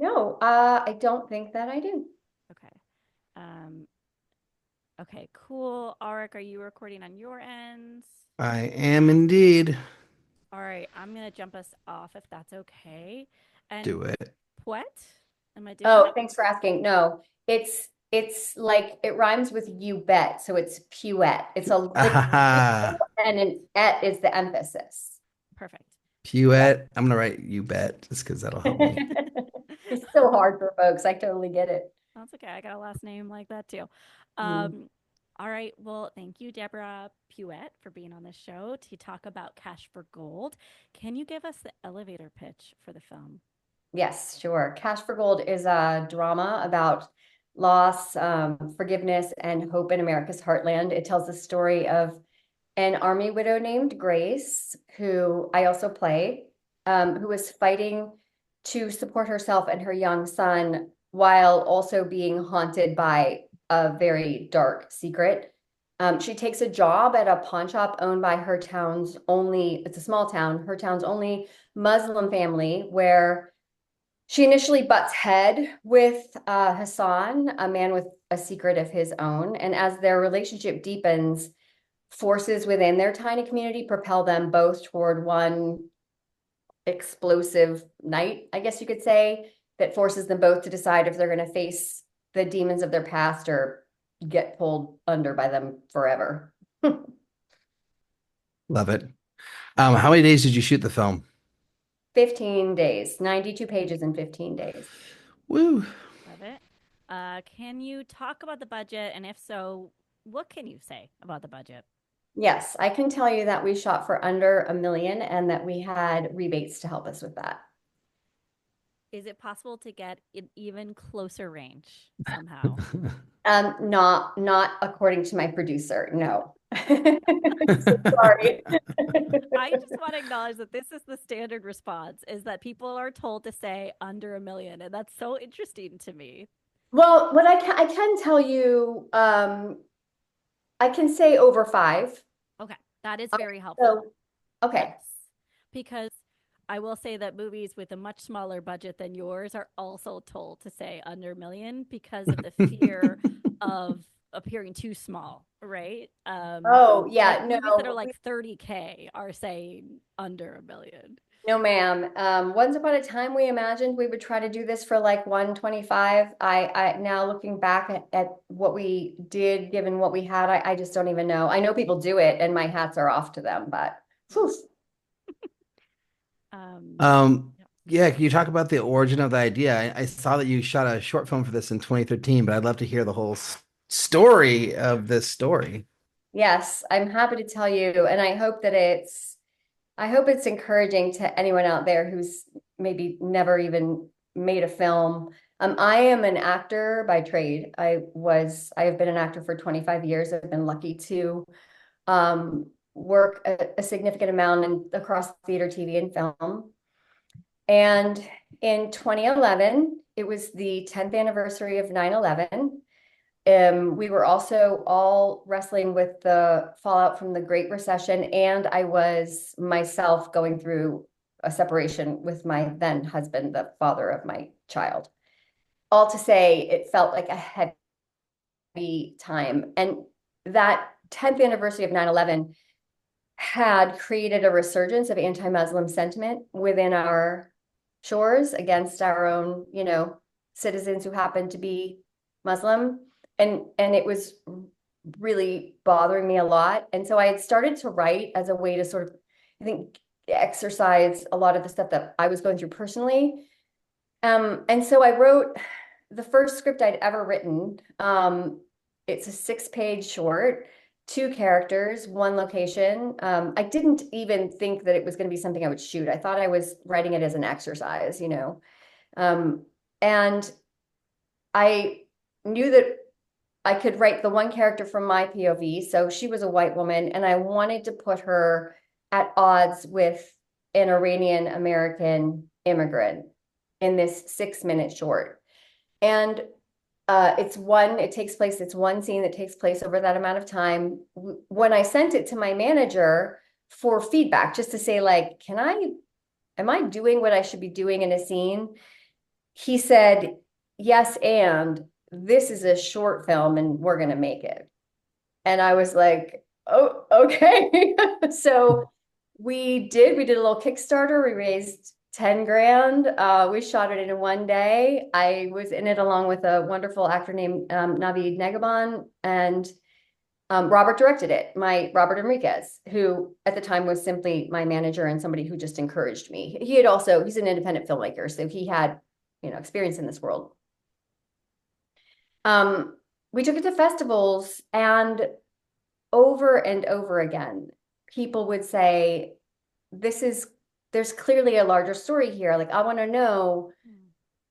No, I don't think that I do. Okay. Um, okay, cool. Arik, are you recording on your ends? I am indeed. All right, I'm gonna jump us off if that's okay. And Do it. Puette, am I doing Oh, that? thanks for asking. No, it's like it rhymes with you bet, so it's Puette. It's Ah, and an et is the emphasis. Perfect. Yeah. Puette. I'm gonna write you bet just because that'll help me. It's so hard for folks. I totally get it. That's okay. I got a last name like that too. Mhm. Um, all right. Well, thank you, Deborah Puette, for being on the show to talk about Cash for Gold. Can you give us the elevator pitch for the film? Yes, sure. Cash for Gold is a drama about loss, forgiveness, and hope in America's heartland. It tells the story of an army widow named Grace, who I also play, who was fighting to support herself and her young son while also being haunted by a very dark secret. She takes a job at a pawn shop owned by her town's only, it's a small town, her town's only Muslim family, where she initially butts head with Hassan, a man with a secret of his own. And as their relationship deepens, forces within their tiny community propel them both toward one explosive night, I guess you could say, that forces them both to decide if they're going to face the demons of their past or get pulled under by them forever. Love it. How many days did you shoot the film? 15 days, 92 pages in 15 days. Woo. Love it. Can you talk about the budget? And if so, what can you say about the budget? Yes, I can tell you that we shot for under 1 million and that we had rebates to help us with that. Is it possible to get an even closer range somehow? Not according to my producer, no. So sorry. I just want to acknowledge that this is the standard response is that people are told to say under 1 million. And that's so interesting to me. Well, what I can tell you, I can say over five. Okay. That is very helpful. So Yes. okay. Because I will say that movies with a much smaller budget than yours are also told to say under 1 million because of the fear of appearing too small, right? Oh Like yeah, movies that are no, like 30K are saying under 1 million. no, ma'am. Once upon a time, we imagined we would try to do this for like 125. I now looking back at what we did, given what we had, I just don't even know. I know people do it, and my hats are off to them, but whew. Um, Um, yeah. yeah, can you talk about the origin of the idea? I saw that you shot a short film for this in 2013, but I'd love to hear the whole story of this story. Yes, I'm happy to tell you, and I hope it's encouraging to anyone out there who's maybe never even made a film. I am an actor by trade. I have been an actor for 25 years. I've been lucky to work a significant amount across theater, TV, and film. And in 2011, it was the 10th anniversary of 9/11. We were also all wrestling with the fallout from the Great Recession, and I was myself going through a separation with my then husband, the father of my child. All to say, it felt like a heavy time. And that 10th anniversary of 9/11 had created a resurgence of anti-Muslim sentiment within our shores against our own, citizens who happened to be Muslim. And it was really bothering me a lot. And so I had started to write as a way to sort of, I think, exercise a lot of the stuff that I was going through personally. And so I wrote the first script I'd ever written. It's a 6-page short, two characters, one location. I didn't even think that it was going to be something I would shoot. I thought I was writing it as an exercise. Um, and I knew that I could write the one character from my POV. So she was a white woman, and I wanted to put her at odds with an Iranian American immigrant in this 6-minute short. And it's one scene that takes place over that amount of time. When I sent it to my manager for feedback, just to say, like, am I doing what I should be doing in a scene? he said, yes, and this is a short film and we're going to make it. And I was like, oh, okay. So we did a little Kickstarter. We raised 10 grand. We shot it in one day. I was in it along with a wonderful actor named Navid Negabon, and Robert directed it, Robert Enriquez, who at the time was simply my manager and somebody who just encouraged me. He's an independent filmmaker, so he had, experience in this world. We took it to festivals, and over again, people would say, there's clearly a larger story here. Like, I want to know,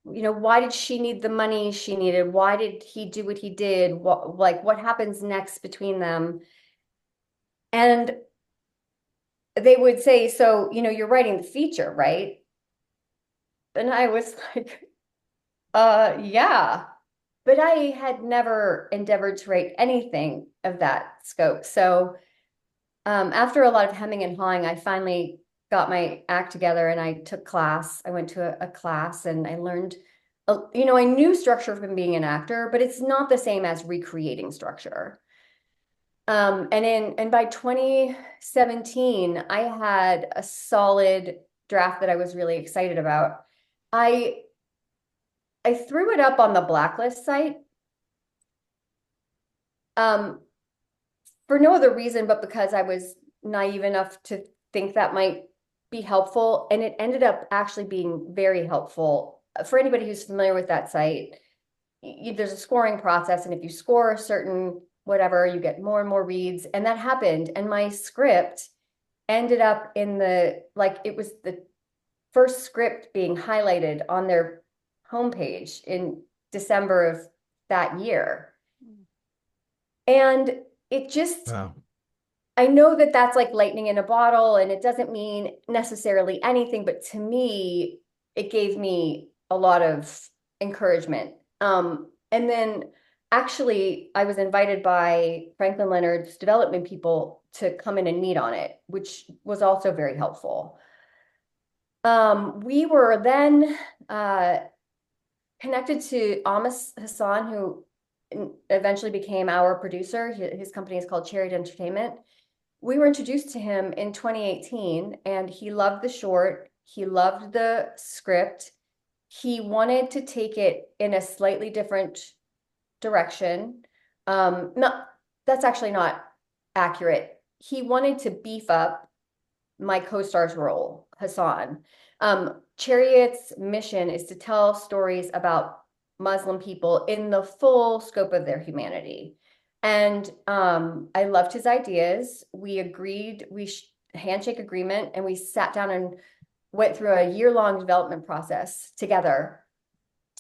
why did she need the money she needed? Why did he do what he did? What happens next between them? And they would say, so, you're writing the feature, right? And I was like, yeah. But I had never endeavored to write anything of that scope. So after a lot of hemming and hawing, I finally got my act together and I took class. I went to a class and I learned, I knew structure from being an actor, but it's not the same as recreating structure. And by 2017, I had a solid draft that I was really excited about. I threw it up on the Blacklist site. For no other reason, but because I was naive enough to think that might be helpful. And it ended up actually being very helpful. For anybody who's familiar with that site, there's a scoring process. And if you score a certain whatever, you get more and more reads. And that happened. And my script ended up it was the first script being highlighted on their homepage in December of that year. And it just, Wow. I know that that's like lightning in a bottle and it doesn't mean necessarily anything, but to me, it gave me a lot of encouragement. And then actually, I was invited by Franklin Leonard's development people to come in and meet on it, which was also very helpful. We were then connected to Amos Hassan, who eventually became our producer. His company is called Chariot Entertainment. We were introduced to him in 2018 and he loved the short. He loved the script. He wanted to take it in a slightly different direction. That's actually not accurate. He wanted to beef up my co-star's role, Hassan. Chariot's mission is to tell stories about Muslim people in the full scope of their humanity. And I loved his ideas. We agreed, handshake agreement, and we sat down and went through a year-long development process together,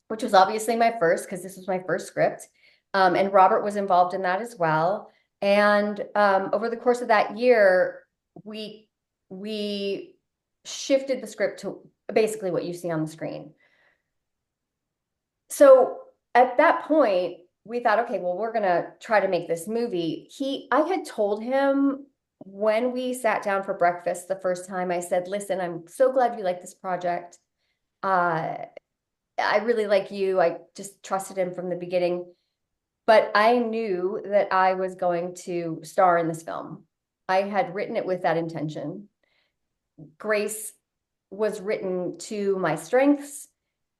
which was obviously my first, because this was my first script. And Robert was involved in that as well. And over the course of that year, we shifted the script to basically what you see on the screen. So at that point, we thought, okay, well, we're going to try to make this movie. I had told him when we sat down for breakfast the first time, I said, listen, I'm so glad you like this project. I really like you. I just trusted him from the beginning. But I knew that I was going to star in this film. I had written it with that intention. Grace was written to my strengths.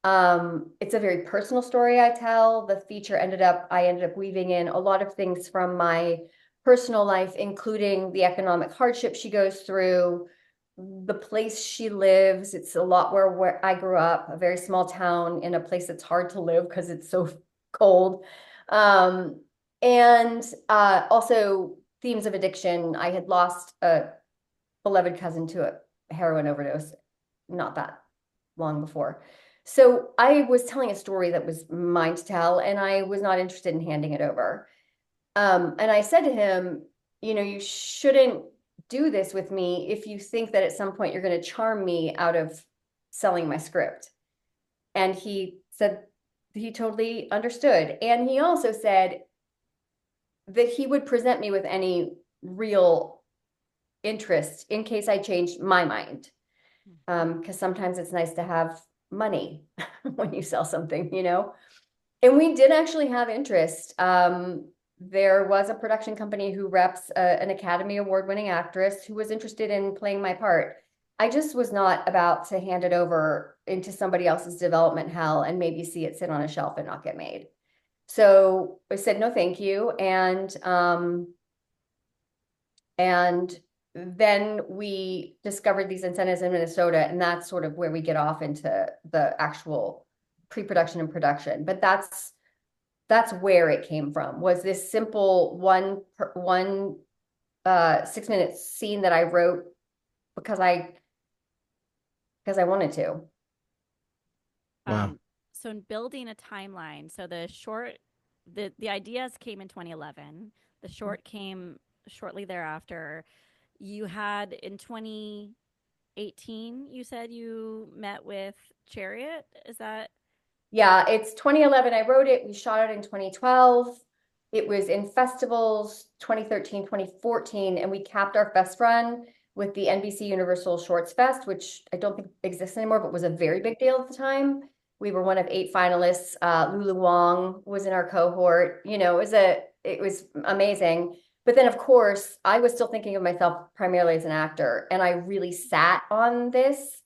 It's a very personal story I tell. The feature I ended up weaving in a lot of things from my personal life, including the economic hardship she goes through, the place she lives. It's a lot where I grew up, a very small town in a place that's hard to live because it's so cold. And also themes of addiction. I had lost a beloved cousin to a heroin overdose not that long before. So I was telling a story that was mine to tell, and I was not interested in handing it over. And I said to him, you shouldn't do this with me if you think that at some point you're going to charm me out of selling my script. And he said he totally understood. And he also said that he would present me with any real interest in case I changed my mind. Because sometimes it's nice to have money when you sell something, you know? And we did actually have interest. There was a production company who reps an Academy Award winning actress who was interested in playing my part. I just was not about to hand it over into somebody else's development hell and maybe see it sit on a shelf and not get made. So I said no, thank you, and then we discovered these incentives in Minnesota, and that's sort of where we get off into the actual pre-production and production. But that's where it came from, was this simple one 6-minute scene that I wrote because I wanted to. Wow. So in building a timeline, so the ideas came in 2011. The short came shortly thereafter. You had in 2018, you said you met with Chariot. Is that? Yeah, it's 2011. I wrote it. We shot it in 2012. It was in festivals 2013, 2014, and we capped our fest run with the NBC Universal Shorts Fest, which I don't think exists anymore, but was a very big deal at the time. We were one of 8 finalists. Lulu Wong was in our cohort. You know, it was amazing. But then, of course, I was still thinking of myself primarily as an actor, and I really sat on this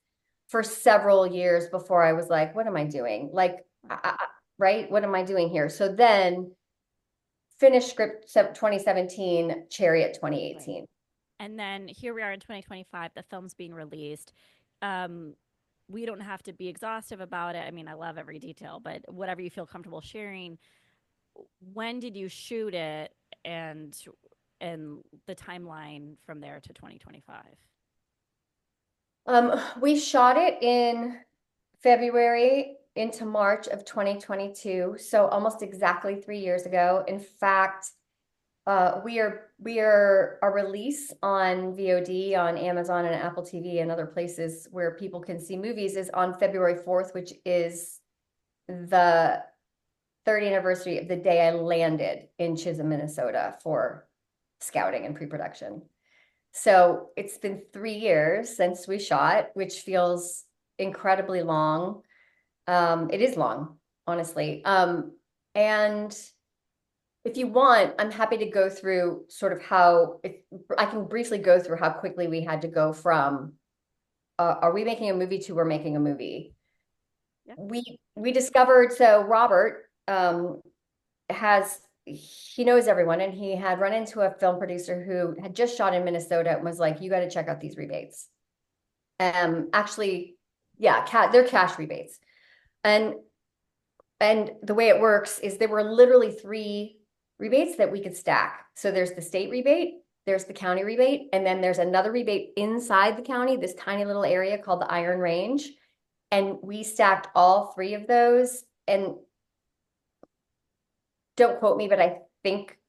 for several years before I was like, what am I doing? Like, right? What am I doing here? So then finished script 2017, Chariot 2018. Right. And then here we are in 2025, the film's being released. We don't have to be exhaustive about it. I mean, I love every detail, but whatever you feel comfortable sharing. When did you shoot it, and the timeline from there to 2025? We shot it in February into March of 2022, so almost exactly 3 years ago. In fact, our release on VOD on Amazon and Apple TV and other places where people can see movies is on February 4th, which is the 30th anniversary of the day I landed in Chisholm, Minnesota for scouting and pre-production. So it's been 3 years since we shot, which feels incredibly long. It is long, honestly. And if you want, I'm happy to go through sort of I can briefly go through how quickly we had to go from, are we making a movie to we're making a movie. Yeah. We discovered, so Robert he knows everyone, and he had run into a film producer who had just shot in Minnesota and was like, you got to check out these rebates. Actually, yeah, they're cash rebates. And the way it works is there were literally 3 rebates that we could stack. So there's the state rebate, there's the county rebate, and then there's another rebate inside the county, this tiny little area called the Iron Range. And we stacked all 3 of those. And don't quote me, but I think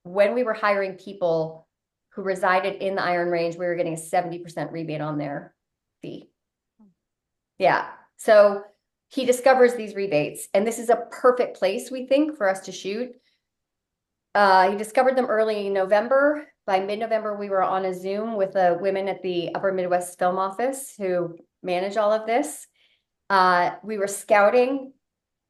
when we were hiring people who resided in the Iron Range, we were getting a 70% rebate on their fee. Yeah. So he discovers these rebates, and this is a perfect place, we think, for us to shoot. He discovered them early November. By mid-November, we were on a Zoom with the women at the Upper Midwest Film Office who manage all of this. We were scouting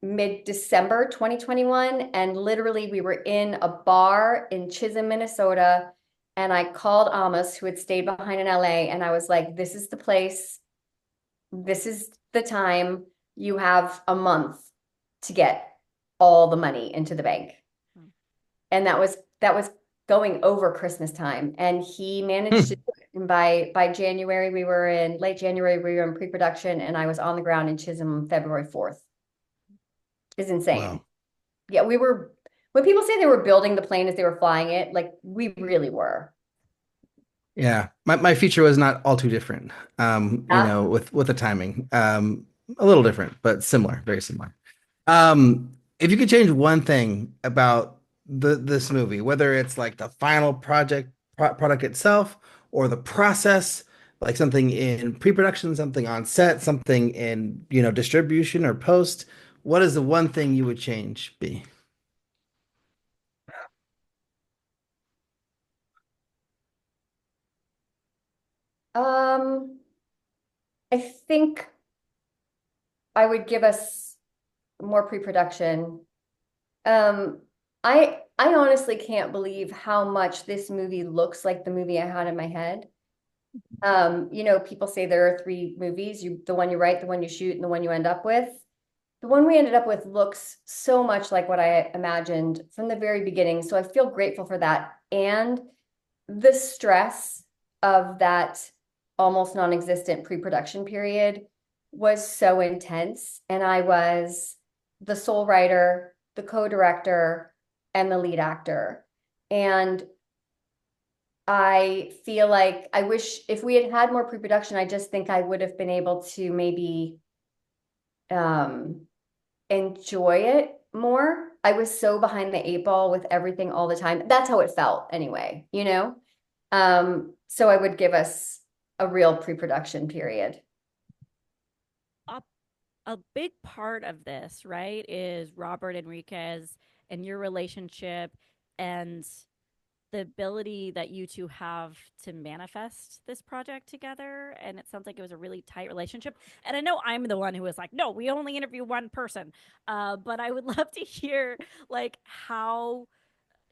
mid-December 2021, and literally we were in a bar in Chisholm, Minnesota, and I called Amos, who had stayed behind in LA, and I was like, this is the place, this is the time, you have a month to get all the money into the bank. And that was going over Christmas time, and he managed to do it. And by January, late January, we were in pre-production, and I was on the ground in Chisholm February 4th. Is insane. Wow. Yeah, when people say they were building the plane as they were flying it, like we really were. Yeah. My feature was not all too different. Yeah. With the timing. A little different, but similar, very similar. If you could change one thing about this movie, whether it's like the final product itself or the process, like something in pre-production, something on set, something in, distribution or post, what is the one thing you would change be? I think I would give us more pre-production. Um, I honestly can't believe how much this movie looks like the movie I had in my head. You know, people say there are three movies, the one you write, the one you shoot, and the one you end up with. The one we ended up with looks so much like what I imagined from the very beginning. So I feel grateful for that. And the stress of that almost non-existent pre-production period was so intense. And I was the sole writer, the co-director, and the lead actor. And I feel like I wish if we had had more pre-production, I just think I would have been able to maybe um, enjoy it more. I was so behind the eight ball with everything all the time. That's how it felt anyway, you know? So I would give us a real pre-production period. A, a big part of this, right, is Robert Enriquez and your relationship and the ability that you two have to manifest this project together. And it sounds like it was a really tight relationship. And I know I'm the one who was like, no, we only interview one person. But I would love to hear like how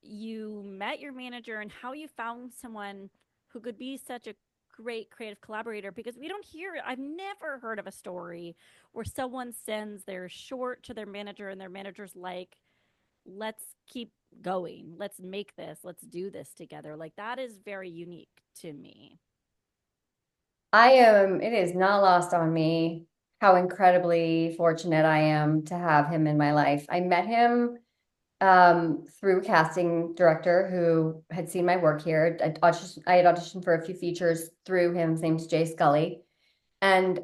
you met your manager and how you found someone who could be such a great creative collaborator, because we don't hear, I've never heard of a story where someone sends their short to their manager and their manager's like, let's keep going, let's make this, let's do this together. Like that is very unique to me. It is not lost on me how incredibly fortunate I am to have him in my life. I met him through a casting director who had seen my work here. I had auditioned for a few features through him. His name's Jay Scully. And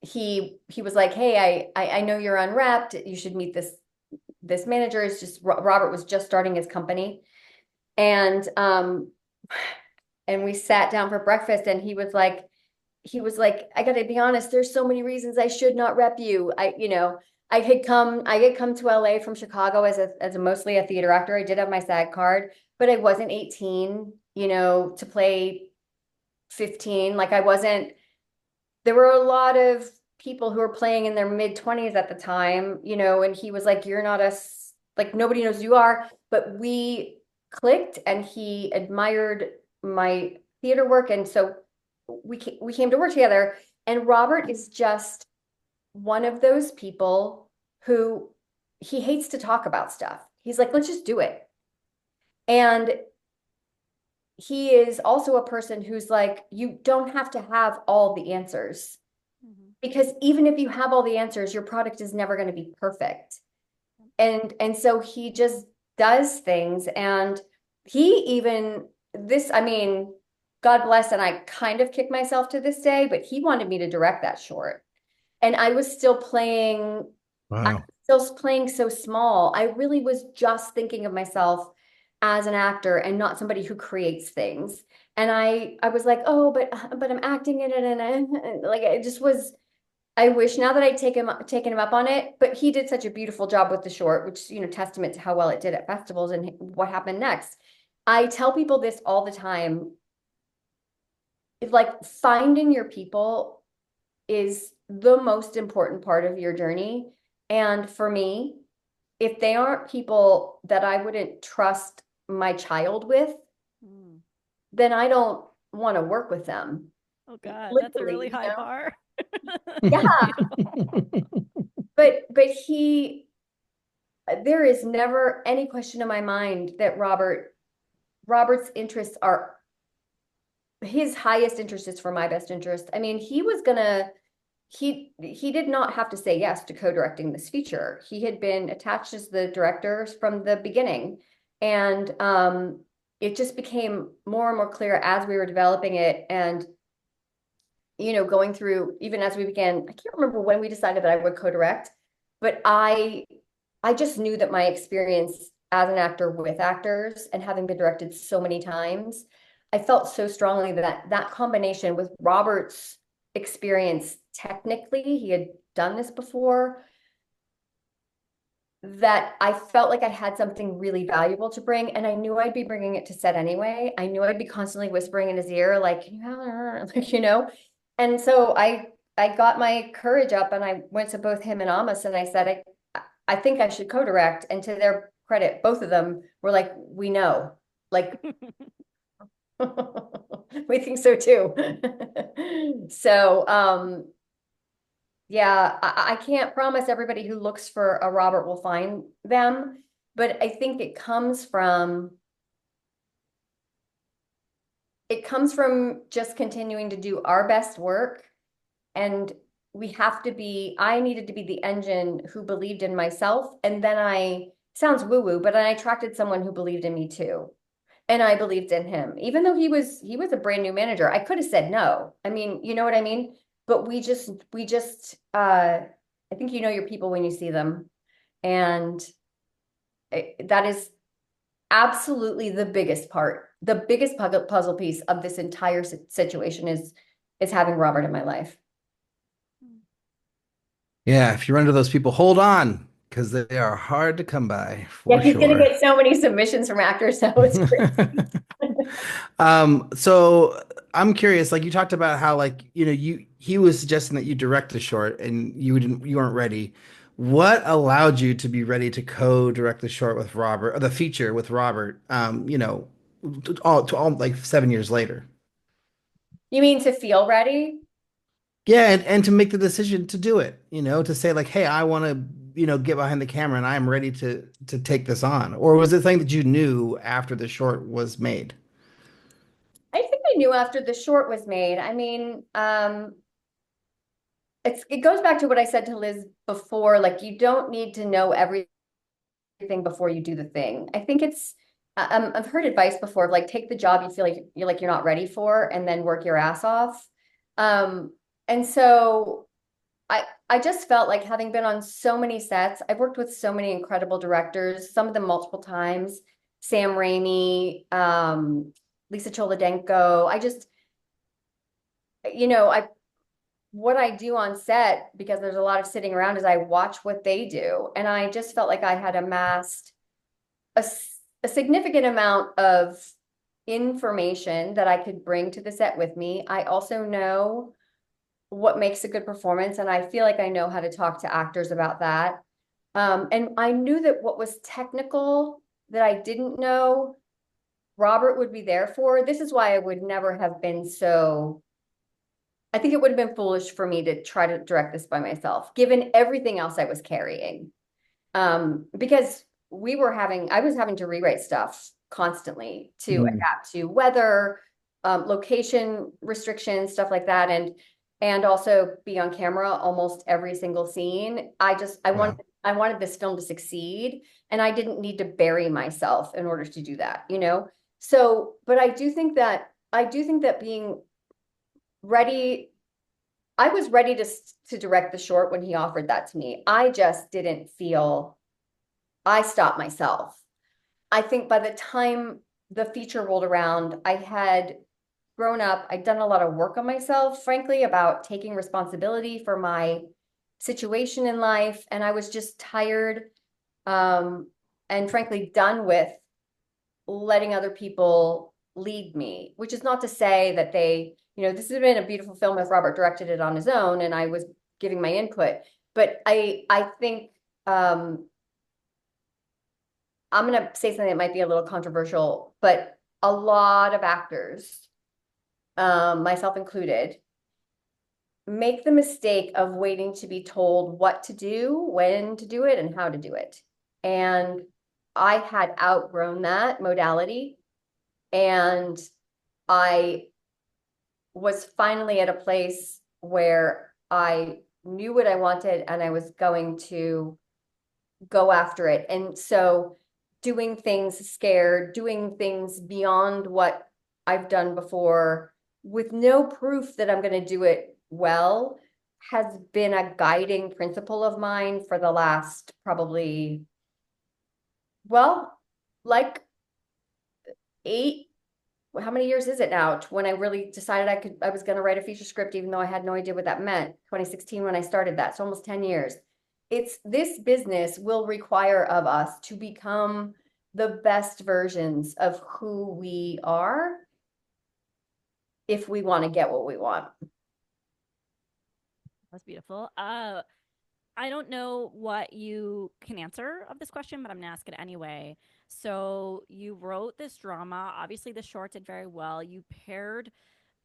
he was like, hey, I know you're unwrapped. You should meet this manager. Is just Robert was just starting his company. And we sat down for breakfast and he was like, I gotta be honest, there's so many reasons I should not rep you. I had come to LA from Chicago as a mostly a theater actor. I did have my SAG card, but I wasn't 18, to play 15. Like I wasn't, there were a lot of people who were playing in their mid 20s at the time, and he was like, you're not us, like nobody knows who you are, but we clicked and he admired my theater work. And so we came to work together, and Robert is just one of those people who he hates to talk about stuff. He's like, let's just do it. And he is also a person who's like, you don't have to have all the answers, because even if you have all the answers, your product is never going to be perfect. And so he just does things. And he even I mean, God bless, and I kind of kick myself to this day, but he wanted me to direct that short. And I was still playing, I Wow. was still playing so small. I really was just thinking of myself as an actor and not somebody who creates things. And I was like, oh, but I'm acting in it, and like it just was. I wish now that I'd taken him up on it, but he did such a beautiful job with the short, which, testament to how well it did at festivals and what happened next. I tell people this all the time. Like finding your people is the most important part of your journey. And for me, if they aren't people that I wouldn't trust my child with, then I don't want to work with them. Oh God, that's a Literally, really high bar. Yeah. But there is never any question in my mind that Robert's interests are, his highest interest is for my best interest. I mean, he did not have to say yes to co-directing this feature. He had been attached as the director from the beginning. And it just became more and more clear as we were developing it. And, going through, even as we began, I can't remember when we decided that I would co-direct, but I just knew that my experience as an actor with actors and having been directed so many times, I felt so strongly that that combination with Robert's experience, technically, he had done this before, that I felt like I had something really valuable to bring. And I knew I'd be bringing it to set anyway. I knew I'd be constantly whispering in his ear, like, can you have, like, And so I got my courage up and I went to both him and Amos and I said, I think I should co-direct. And to their credit, both of them were like, we know, like, we think so too. So, yeah, I can't promise everybody who looks for a Robert will find them, but I think it comes from just continuing to do our best work. And I needed to be the engine who believed in myself. And then sounds woo-woo, but I attracted someone who believed in me too. And I believed in him, even though he was a brand new manager. I could have said no. I mean, you know what I mean? But I think you know your people when you see them. And that is absolutely the biggest part. The biggest puzzle piece of this entire situation is having Robert in my life. Yeah, if you run into those people, hold on, because they are hard to come by Yeah, for he's gonna sure. get so many submissions from actors, so it's crazy. So I'm curious, like you talked about how like, he was suggesting that you direct the short and you weren't ready. What allowed you to be ready to co-direct the short with Robert, or the feature with Robert, to all like 7 years later? You mean to feel ready? Yeah, and to make the decision to do it, to say like, hey, I want to, get behind the camera and I'm ready to take this on. Or was it something that you knew after the short was made? I think I knew after the short was made. I mean, it goes back to what I said to Liz before, like you don't need to know everything before you do the thing. I think I've heard advice before of like take the job you feel like you're not ready for and then work your ass off. And so I just felt like having been on so many sets, I've worked with so many incredible directors, some of them multiple times, Sam Raimi, Lisa Cholodenko. I what I do on set, because there's a lot of sitting around, is I watch what they do. And I just felt like I had amassed a, a significant amount of information that I could bring to the set with me. I also know what makes a good performance, and I feel like I know how to talk to actors about that. And I knew that what was technical that I didn't know, Robert would be there for. This is why I would never have been so. I think it would have been foolish for me to try to direct this by myself, given everything else I was carrying. Because I was having to rewrite stuff constantly to Mm. adapt to weather, location restrictions, stuff like that, and also be on camera almost every single scene. Wow. I wanted this film to succeed, and I didn't need to bury myself in order to do that, you know? So, but I do think that being ready, I was ready to direct the short when he offered that to me. I just didn't feel I stopped myself. I think by the time the feature rolled around, I had grown up. I'd done a lot of work on myself, frankly, about taking responsibility for my situation in life. And I was just tired, um, and frankly, done with letting other people lead me, which is not to say that this has been a beautiful film if Robert directed it on his own and I was giving my input. But I think I'm going to say something that might be a little controversial, but a lot of actors, myself included, make the mistake of waiting to be told what to do, when to do it, and how to do it. And I had outgrown that modality. And I was finally at a place where I knew what I wanted and I was going to go after it. And so doing things scared, doing things beyond what I've done before with no proof that I'm going to do it well has been a guiding principle of mine for the last probably, well, like eight, how many years is it now? When I really decided I was going to write a feature script, even though I had no idea what that meant. 2016 when I started that, so almost 10 years. This business will require of us to become the best versions of who we are if we want to get what we want. That's beautiful. I don't know what you can answer of this question, but I'm gonna ask it anyway. So you wrote this drama. Obviously, the short did very well. You paired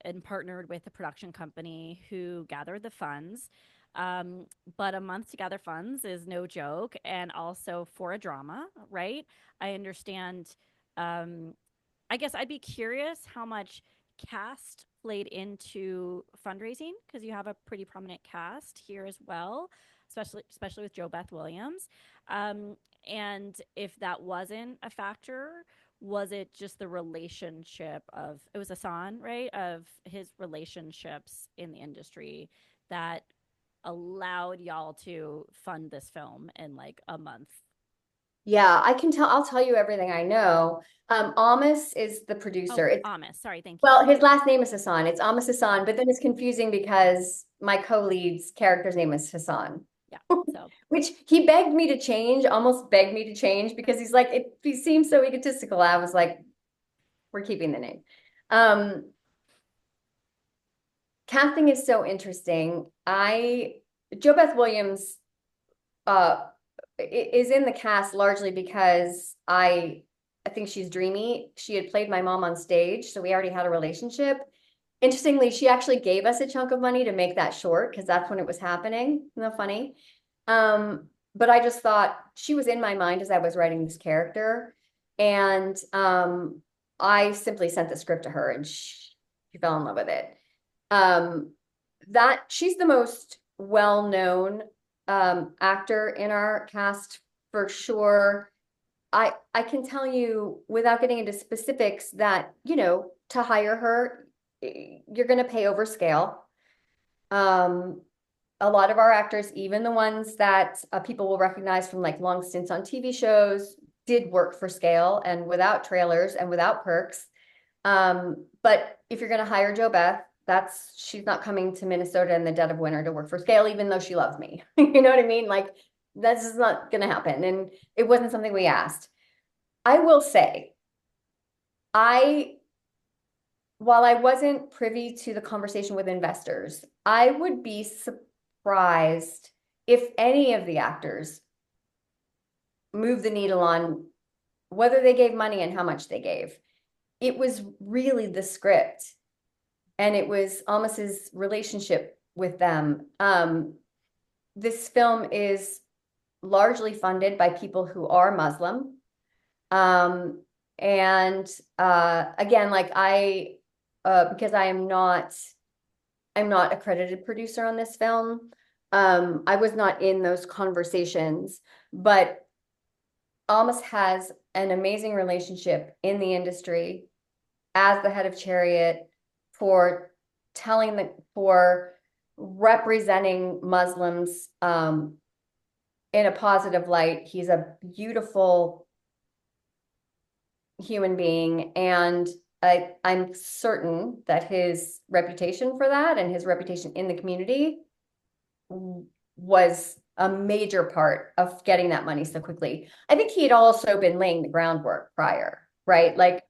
and partnered with a production company who gathered the funds. Um, but a month to gather funds is no joke, and also for a drama, right? I understand. Um, I guess I'd be curious how much cast played into fundraising because you have a pretty prominent cast here as well, especially with Jo Beth Williams. Um, and if that wasn't a factor, was it just the relationship of it was Hassan, right? Of his relationships in the industry that allowed y'all to fund this film in like a month. Yeah, I can tell. I'll tell you everything I know. Amos is the Oh, producer. It's Amos, sorry, thank you. well, his last name is Hassan. It's Amos Hassan, but then it's confusing because my co-lead's character's name is Hassan, Yeah. So which he begged me to change, almost begged me to change because he's like, he seems so egotistical. I was like, we're keeping the name. Um, Casting is so interesting. Jo Beth Williams uh is in the cast largely because I think she's dreamy. She had played my mom on stage, so we already had a relationship. Interestingly, she actually gave us a chunk of money to make that short because that's when it was happening. Isn't that funny? But I just thought she was in my mind as I was writing this character. And I simply sent the script to her and she fell in love with it. Um, that she's the most well-known actor in our cast for sure. I can tell you without getting into specifics that, to hire her, you're going to pay over scale. Um, a lot of our actors, even the ones that people will recognize from like long stints on TV shows, did work for scale and without trailers and without perks. But if you're going to hire Jo Beth, she's not coming to Minnesota in the dead of winter to work for scale, even though she loves me. You know what I mean? Like, that's just not going to happen. And it wasn't something we asked. I will say, I, while I wasn't privy to the conversation with investors, I would be surprised if any of the actors moved the needle on whether they gave money and how much they gave. It was really the script and it was almost his relationship with them. This film is largely funded by people who are Muslim. Um, and again, like because I'm not a credited producer on this film. I was not in those conversations, but Almas has an amazing relationship in the industry as the head of Chariot for for representing Muslims in a positive light. He's a beautiful human being, and I'm certain that his reputation for that and his reputation in the community was a major part of getting that money so quickly. I think he had also been laying the groundwork prior, right? Like,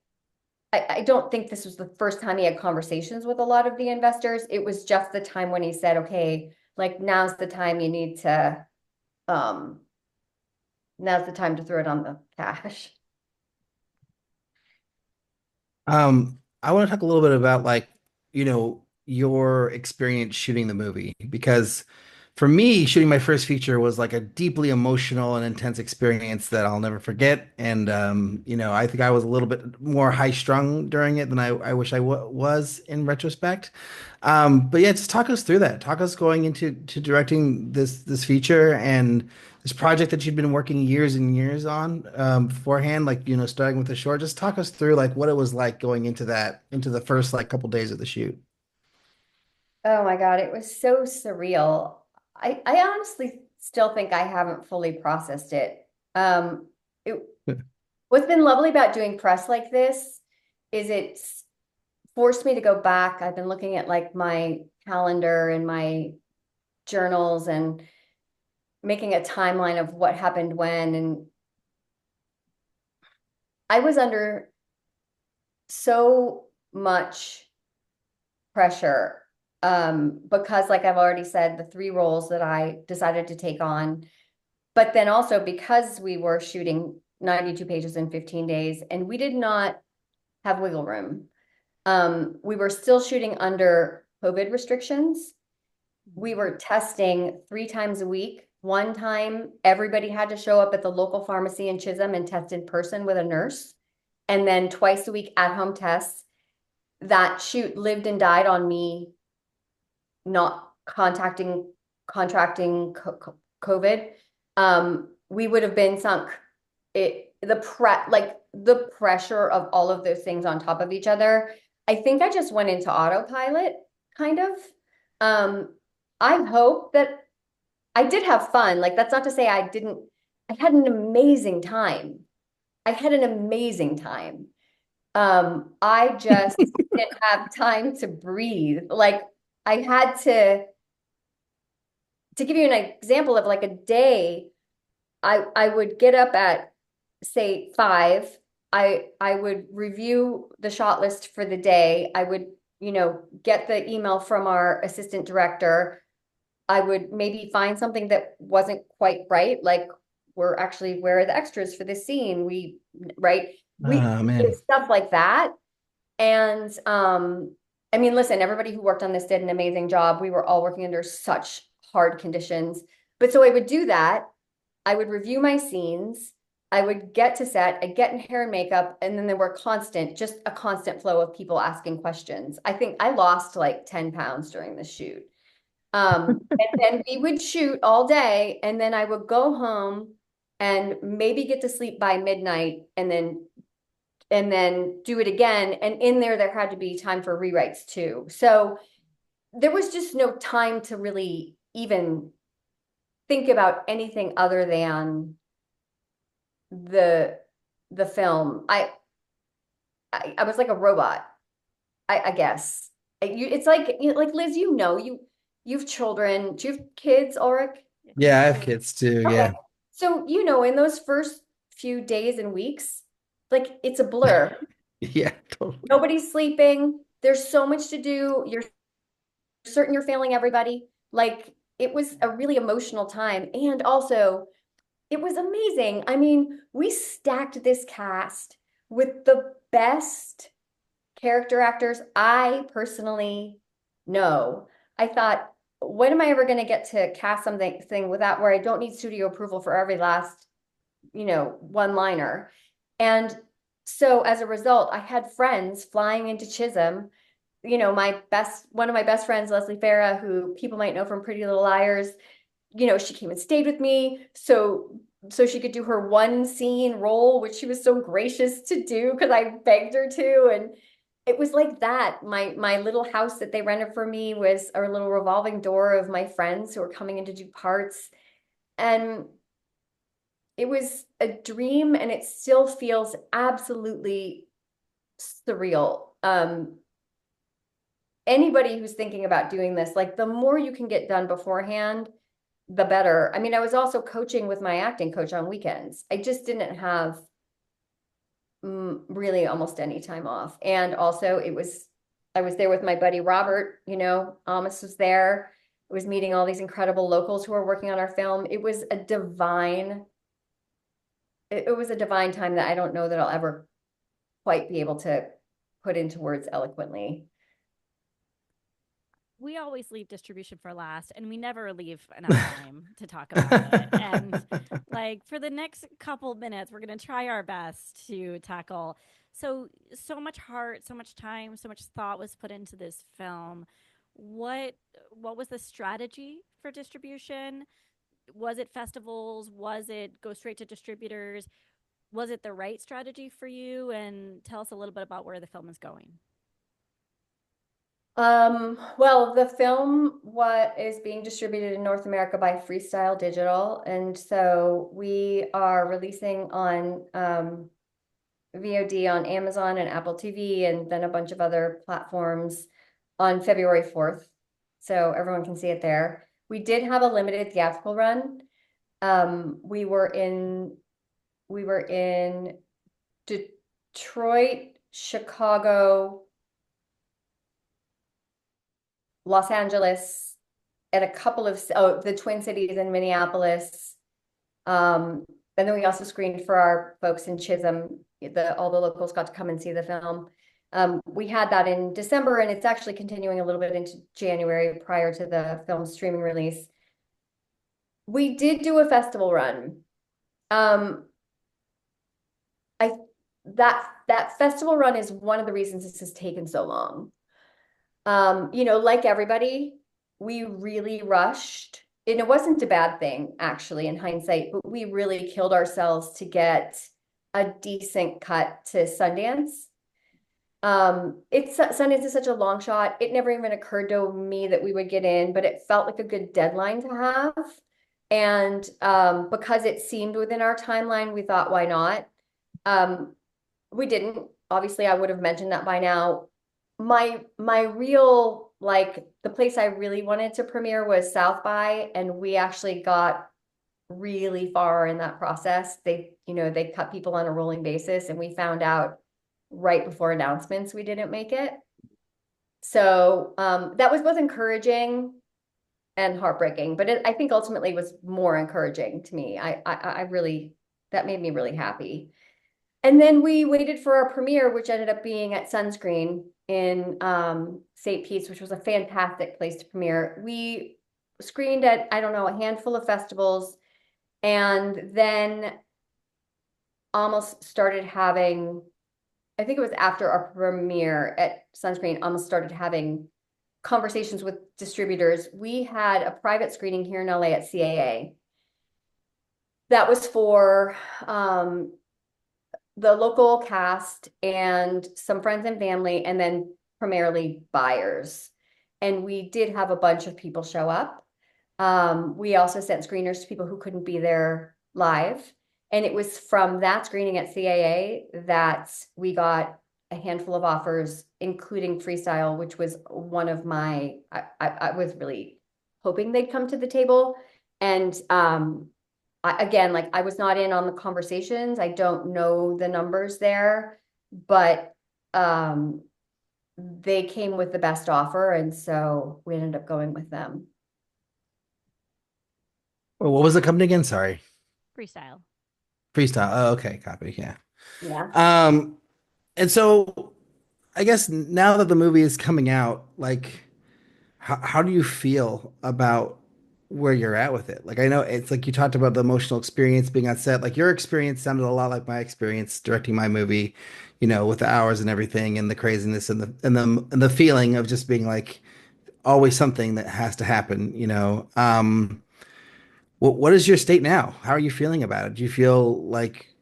I don't think this was the first time he had conversations with a lot of the investors. It was just the time when he said, okay, like um, now's the time to throw it on the cash. I want to talk a little bit about like, your experience shooting the movie because for me, shooting my first feature was like a deeply emotional and intense experience that I'll never forget. And I think I was a little bit more high strung during it than I wish I w was in retrospect. But yeah, just talk us through that. Talk us going into directing this feature and this project that you'd been working years and years on beforehand, like starting with the short. Just talk us through like what it was like going into the first like couple days of the shoot. Oh my God, it was so surreal. I honestly still think I haven't fully processed it. It what's been lovely about doing press like this is it's forced me to go back. I've been looking at like my calendar and my journals and making a timeline of what happened when. And I was under so much pressure because like I've already said, the 3 roles that I decided to take on, but then also because we were shooting 92 pages in 15 days and we did not have wiggle room. We were still shooting under COVID restrictions. We were testing 3 times a week. One time, everybody had to show up at the local pharmacy in Chisholm and test in person with a nurse. And then twice a week at home tests. That shoot lived and died on me not contracting COVID. We would have been sunk. The pressure of all of those things on top of each other. I think I just went into autopilot, kind of. I hope that I did have fun. Like, that's not to say I didn't. I had an amazing time. I had an amazing time. I just didn't have time to breathe. Like, I had to give you an example of like a day, I would get up at say 5. I would review the shot list for the day. I would, get the email from our assistant director. I would maybe find something that wasn't quite right, like where are the extras for this scene? Right? We Oh did man. stuff like that. And I mean, listen, everybody who worked on this did an amazing job. We were all working under such hard conditions. But so I would do that. I would review my scenes. I would get to set, I'd get in hair and makeup, and then there were just a constant flow of people asking questions. I think I lost like 10 pounds during the shoot. And then we would shoot all day, and then I would go home and maybe get to sleep by midnight, and then do it again. And in there had to be time for rewrites too. So there was just no time to really even think about anything other than the film. I was like a robot, I guess. It's like like Liz, you've children. Do you have kids, Ulrich? Yeah, I have kids too. Okay. Yeah. So, in those first few days and weeks, like it's a blur. Yeah, totally. Nobody's sleeping. There's so much to do. You're certain you're failing everybody. Like it was a really emotional time. And also, it was amazing. I mean, we stacked this cast with the best character actors I personally know. I thought, when am I ever going to get to cast something without where I don't need studio approval for every last, one liner? And so as a result, I had friends flying into Chisholm. One of my best friends, Leslie Farah, who people might know from Pretty Little Liars, she came and stayed with me. So she could do her one scene role, which she was so gracious to do because I begged her to. And it was like that. My little house that they rented for me was a little revolving door of my friends who were coming in to do parts. And it was a dream, and it still feels absolutely surreal. Anybody who's thinking about doing this, like the more you can get done beforehand, the better. I mean, I was also coaching with my acting coach on weekends. I just didn't have really almost any time off. And also I was there with my buddy Robert, Amos was there. I was meeting all these incredible locals who are working on our film. It was a divine time that I don't know that I'll ever quite be able to put into words eloquently. We always leave distribution for last, and we never leave enough time to talk about it. And like for the next couple minutes, we're going to try our best to tackle. So much heart, so much time, so much thought was put into this film. What was the strategy for distribution? Was it festivals? Was it go straight to distributors? Was it the right strategy for you? And tell us a little bit about where the film is going. Well, the film is being distributed in North America by Freestyle Digital, and so we are releasing on VOD on Amazon and Apple TV, and then a bunch of other platforms on February 4th, so everyone can see it there. We did have a limited theatrical run. We were in Detroit, Chicago, Los Angeles, and a couple of the Twin Cities in Minneapolis. And then we also screened for our folks in Chisholm. All the locals got to come and see the film. We had that in December, and it's actually continuing a little bit into January prior to the film's streaming release. We did do a festival run. I that festival run is one of the reasons this has taken so long. Like everybody, we really rushed. And it wasn't a bad thing, actually, in hindsight, but we really killed ourselves to get a decent cut to Sundance. Sundance is such a long shot. It never even occurred to me that we would get in, but it felt like a good deadline to have. And because it seemed within our timeline, we thought, why not? We didn't. Obviously, I would have mentioned that by now. My real, like, the place I really wanted to premiere was South by, and we actually got really far in that process. They cut people on a rolling basis, and we found out right before announcements we didn't make it. So that was both encouraging and heartbreaking, but I think ultimately was more encouraging to me. I really, that made me really happy. And then we waited for our premiere, which ended up being at Sunscreen in St. Pete's, which was a fantastic place to premiere. We screened at, I don't know, a handful of festivals, and then almost started having, I think it was after our premiere at Sunscreen, almost started having conversations with distributors. We had a private screening here in LA at CAA. That was for the local cast and some friends and family, and then primarily buyers. And we did have a bunch of people show up. We also sent screeners to people who couldn't be there live. And it was from that screening at CAA that we got a handful of offers, including Freestyle, which was one of my, I was really hoping they'd come to the table. And again, like, I was not in on the conversations. I don't know the numbers there, but they came with the best offer. And so we ended up going with them. Well, what was the company again? Sorry. Freestyle. Freestyle. Oh, okay. Copy. Yeah. Yeah. And so I guess now that the movie is coming out, like, how do you feel about where you're at with it? Like, I know it's like you talked about the emotional experience being on set. Like, your experience sounded a lot like my experience directing my movie, with the hours and everything and the craziness and the feeling of just being like always something that has to happen. What is your state now? How are you feeling about it? Do you feel like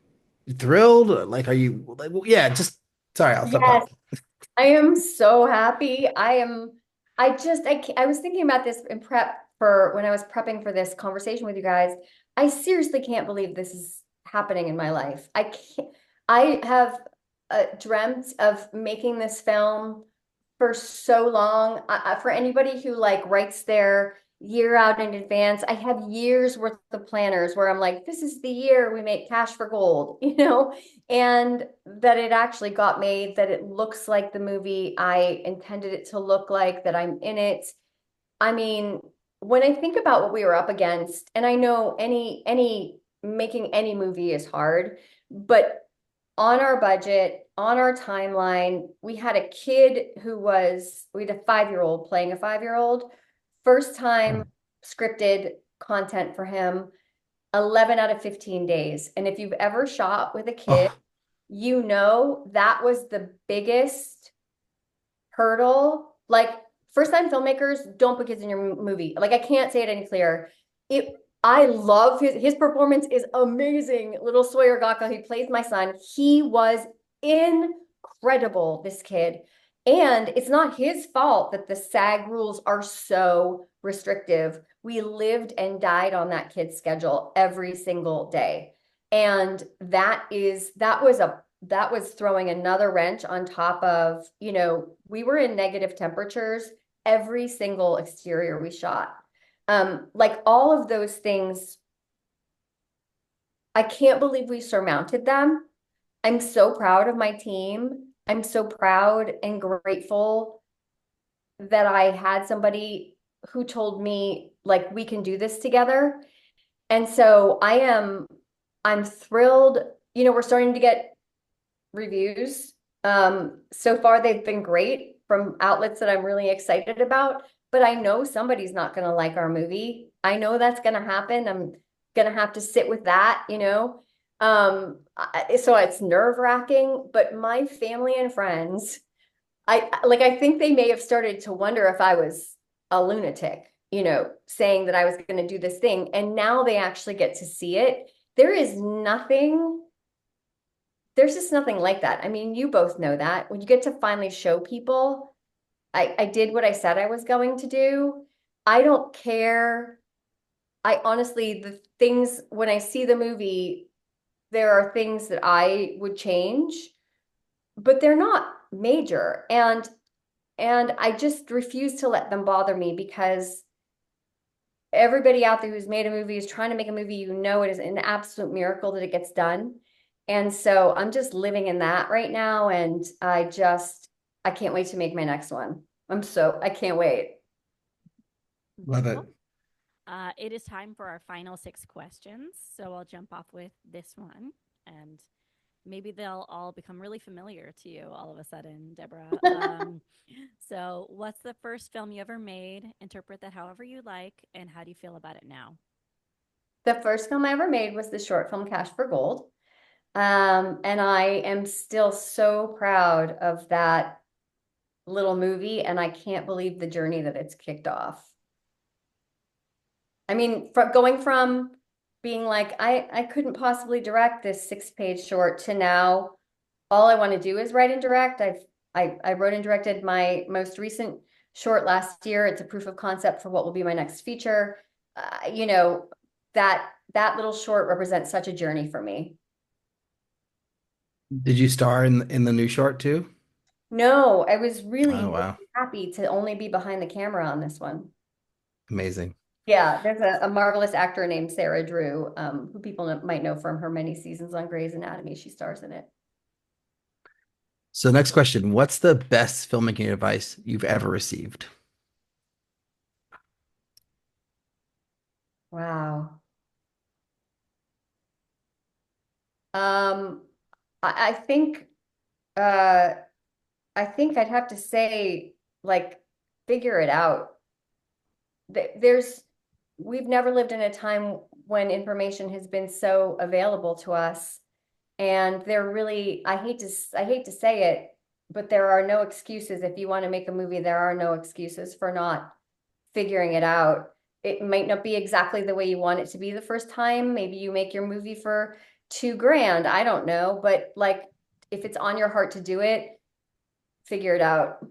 thrilled? Like, are you like, well, yeah, just sorry, I'll stop Yes, talking. I am so happy. I was thinking about this in prep for when I was prepping for this conversation with you guys. I seriously can't believe this is happening in my life. I have dreamt of making this film for so long. For anybody who like writes their year out in advance, I have years worth of planners where I'm like, this is the year we make Cash for Gold, and that it actually got made, that it looks like the movie I intended it to look like, that I'm in it. I mean, when I think about what we were up against, and I know any making any movie is hard, but on our budget, on our timeline, we had a kid we had a 5-year-old playing a 5-year-old. First time scripted content for him, 11 out of 15 days. And if you've ever shot with a kid, Oh, that was the biggest hurdle. Like, first time filmmakers, don't put kids in your movie. Like, I can't say it any clearer. I love his performance is amazing. Little Sawyer Gaka, who plays my son, he was incredible, this kid. And it's not his fault that the SAG rules are so restrictive. We lived and died on that kid's schedule every single day. And that was throwing another wrench on top of, we were in negative temperatures every single exterior we shot. Like, all of those things, I can't believe we surmounted them. I'm so proud of my team. I'm so proud and grateful that I had somebody who told me like we can do this together. And so I'm thrilled. You know, we're starting to get reviews. So far they've been great from outlets that I'm really excited about, but I know somebody's not going to like our movie. I know that's going to happen. I'm going to have to sit with that, you know. So it's nerve-wracking, but my family and friends, I think they may have started to wonder if I was a lunatic, you know, saying that I was going to do this thing, and now they actually get to see it. There is nothing there's just nothing like that. I mean, you both know that. When you get to finally show people, I did what I said I was going to do. I don't care. I honestly, the things, when I see the movie, there are things that I would change, but they're not major. And I just refuse to let them bother me because everybody out there who's made a movie is trying to make a movie. You know, it is an absolute miracle that it gets done. And so I'm just living in that right now. And I can't wait to make my next one. I can't wait. Love it. Wonderful. It is time for our final 6 questions. So I'll jump off with this one, and maybe they'll all become really familiar to you all of a sudden, Deborah. So, what's the first film you ever made? Interpret that however you like, and how do you feel about it now? The first film I ever made was the short film Cash for Gold. And I am still so proud of that little movie, and I can't believe the journey that it's kicked off. I mean, going from being like, I couldn't possibly direct this 6-page short to now all I want to do is write and direct. I wrote and directed my most recent short last year. It's a proof of concept for what will be my next feature. You know, that little short represents such a journey for me. Did you star in the new short too? No, I was Oh, really, wow. really happy to only be behind the camera on this one. Amazing. Yeah, there's a marvelous actor named Sarah Drew, who people might know from her many seasons on Grey's Anatomy. She stars in it. So next question, what's the best filmmaking advice you've ever received? Wow. Um, I think uh I think I'd have to say, like, figure it out. There's we've never lived in a time when information has been so available to us. And there really, I hate to say it, but there are no excuses. If you want to make a movie, there are no excuses for not figuring it out. It might not be exactly the way you want it to be the first time. Maybe you make your movie for 2 grand. I don't know. But like, if it's on your heart to do it, figure it out.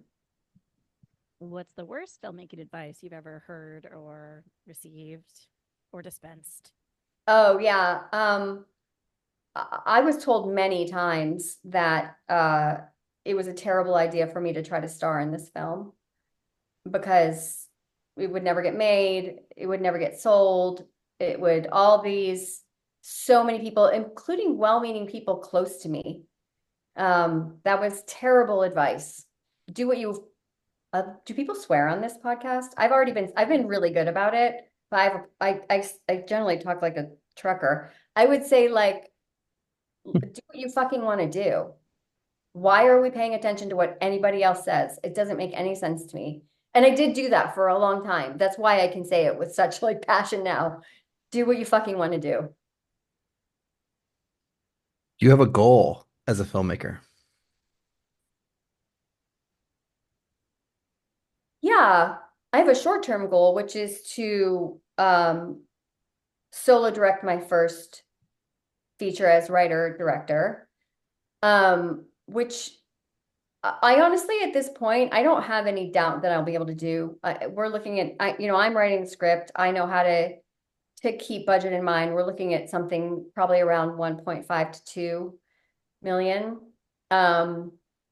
What's the worst filmmaking advice you've ever heard or received or dispensed? Oh yeah. I was told many times that it was a terrible idea for me to try to star in this film because it would never get made, it would never get sold, it would all these so many people, including well-meaning people close to me. That was terrible advice. Do what you do people swear on this podcast? I've been really good about it, but I generally talk like a trucker. I would say like do what you fucking want to do. Why are we paying attention to what anybody else says? It doesn't make any sense to me. And I did do that for a long time. That's why I can say it with such like passion now. Do what you fucking want to do. Do you have a goal as a filmmaker? Yeah, I have a short-term goal, which is to solo direct my first feature as writer director. Which I honestly, at this point, I don't have any doubt that I'll be able to do. We're looking at, you know, I'm writing the script. I know how to keep budget in mind. We're looking at something probably around 1.5 to 2 million. Um,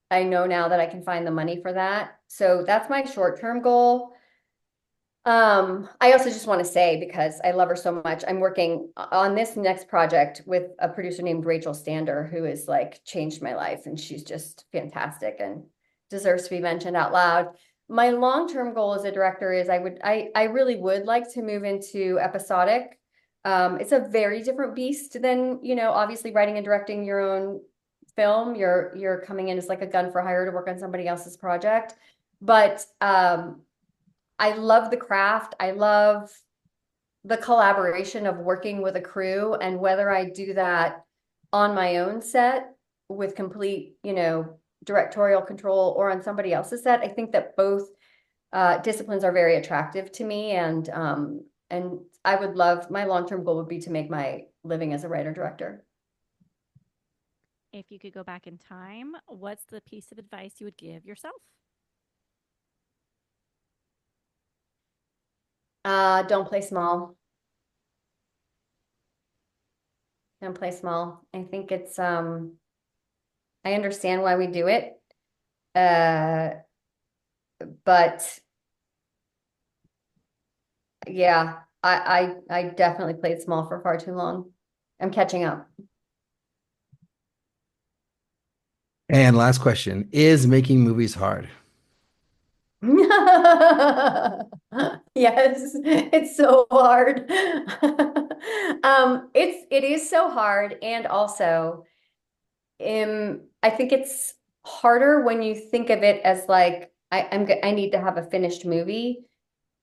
I know now that I can find the money for that. So that's my short-term goal. I also just want to say, because I love her so much, I'm working on this next project with a producer named Rachel Stander, who has like changed my life, and she's just fantastic and deserves to be mentioned out loud. my long-term goal as a director is I really would like to move into episodic. It's a very different beast than, obviously writing and directing your own film. You're coming in as like a gun for hire to work on somebody else's project. But I love the craft. I love the collaboration of working with a crew, and whether I do that on my own set with complete, directorial control or on somebody else's set, I think that both disciplines are very attractive to me, and I would love, my long-term goal would be to make my living as a writer director. If you could go back in time, what's the piece of advice you would give yourself? Don't play small. Don't play small. I think it's I understand why we do it. But yeah, I definitely played small for far too long. I'm catching up. And last question, is making movies hard? Yes, it's so hard. It is so hard, and also, I think it's harder when you think of it as like I need to have a finished movie.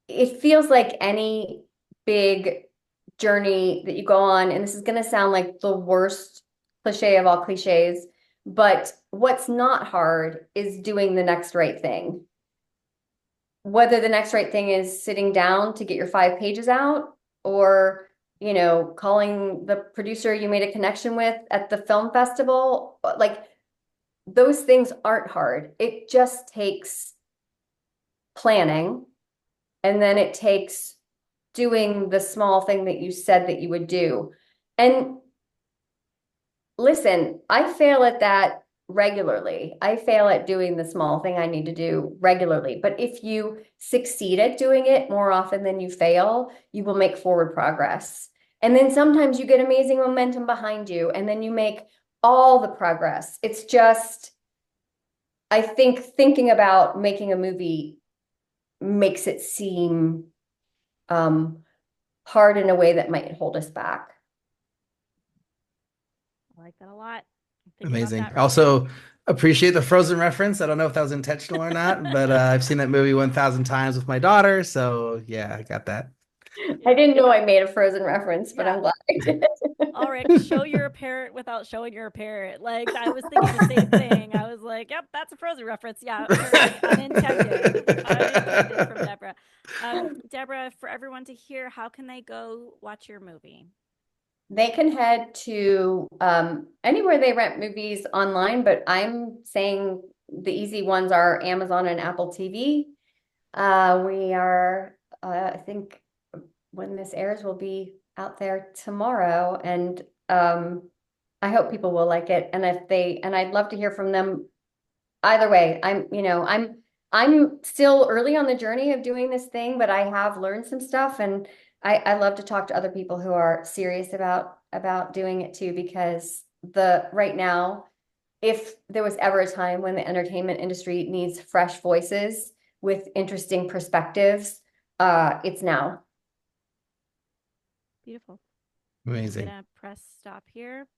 It feels like any big journey that you go on, and this is going to sound like the worst cliche of all cliches, but what's not hard is doing the next right thing. Whether the next right thing is sitting down to get your 5 pages out, or, calling the producer you made a connection with at the film festival, like those things aren't hard. It just takes planning, and then it takes doing the small thing that you said that you would do. And listen, I fail at that regularly. I fail at doing the small thing I need to do regularly. But if you succeed at doing it more often than you fail, you will make forward progress. And then sometimes you get amazing momentum behind you, and then you make all the progress. It's just, I think thinking about making a movie makes it seem hard in a way that might hold us back. I like that a lot. Think about Amazing. that right now. Also, appreciate the Frozen reference. I don't know if that was intentional or not, but I've seen that movie 1,000 times with my daughter. So yeah, I got that. I Yeah. didn't know I made a Frozen reference, but Yeah. I'm glad I did. Ulrich, show you're a parent without showing you're a parent. Like I was thinking the same thing. I was like, "Yep, that's a Frozen reference." Yeah, apparently unintended from Deborah. Deborah, for everyone to hear, how can they go watch your movie? They can head to anywhere they rent movies online, but I'm saying the easy ones are Amazon and Apple TV. We are, I think when this airs, we'll be out there tomorrow, and I hope people will like it. And I'd love to hear from them either way. I'm still early on the journey of doing this thing, but I have learned some stuff, and I love to talk to other people who are serious about doing it too, because right now, if there was ever a time when the entertainment industry needs fresh voices with interesting perspectives, it's now. Beautiful. I'm Amazing. gonna press stop here.